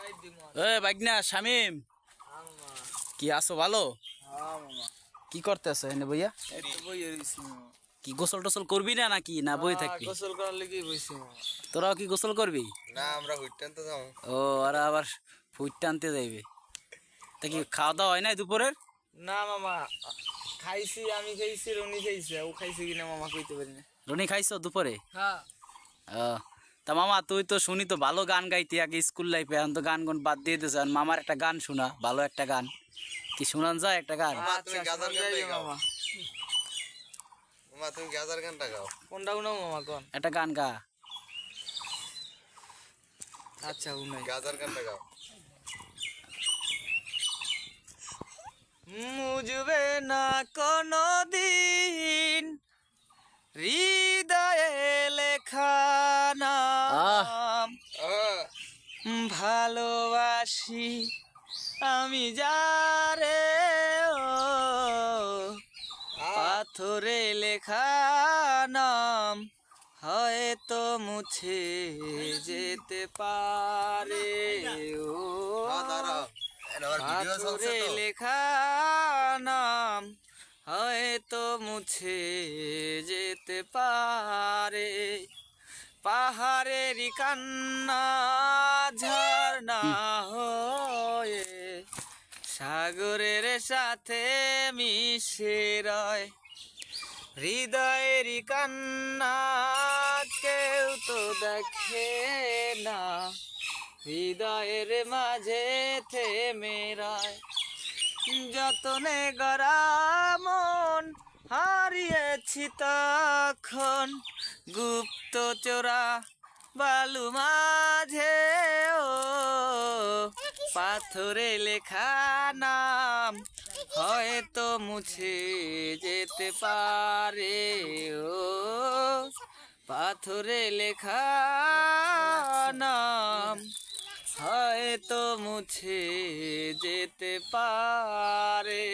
এ বাইগনা শামিম, কি আছো ভালো? কি করতেছো এনে বইয়া? কি গোসল টোসল করবি না নাকি না বই থাকবি? গোসল করার লাগি বইছি। তোরাও কি গোসল করবি? না আমরা হুইট টানতে যাবো। ও আর আবার ফুট টানতে যাইবে। তা কি খাওয়া দাওয়া হয় নাই দুপুরের? না মামা, খাইছি, আমি খাইছি, রনি খাইছে, ও খাইছে কিনা মামা কইতে পারি না। রনি খাইছো দুপুরে? হ্যাঁ। তা মামা তুই তো শুনি তো ভালো গান গাইতি আগে স্কুল লাইফে, এখন তো গান গান বাদ দিয়ে দিয়েছ। মামার একটা গান শোনা, ভালো একটা গান কি শোনান যায় একটা গান? মামা তুমি গাজার গানটাই গাও। মামা মামা তুমি গাজার গানটা গাও। কোনটা উনাও মামা কোন? একটা গান গা। আচ্ছা উনাই। গাজার গানটা গাও। মুজবে না কোনো দিন হৃদয়ে লেখা নাম, ভালোবাসি আমি যারে, ও পাথরে লেখা নাম হয়তো মুছে যেতে পারে, ও পাথরে লেখা নাম হয়তো মুছে যেতে পারে, পাহাড়েরই কান্না ঝর্ণা হয়ে সাগরের সাথে মিশে রয়, হৃদয়েরই কান্না কেউ তো দেখে না, হৃদয়ের মাঝে থেমে রয়, যতনে গড়া মন হারিয়েছি তখন গুপ্ত চোরা বালু মাঝে, ও পাথরে লেখা নাম হয়তো মুছে যেতে পারে, ও পাথরে লেখা নাম হয়তো মুছে যেতে পারে।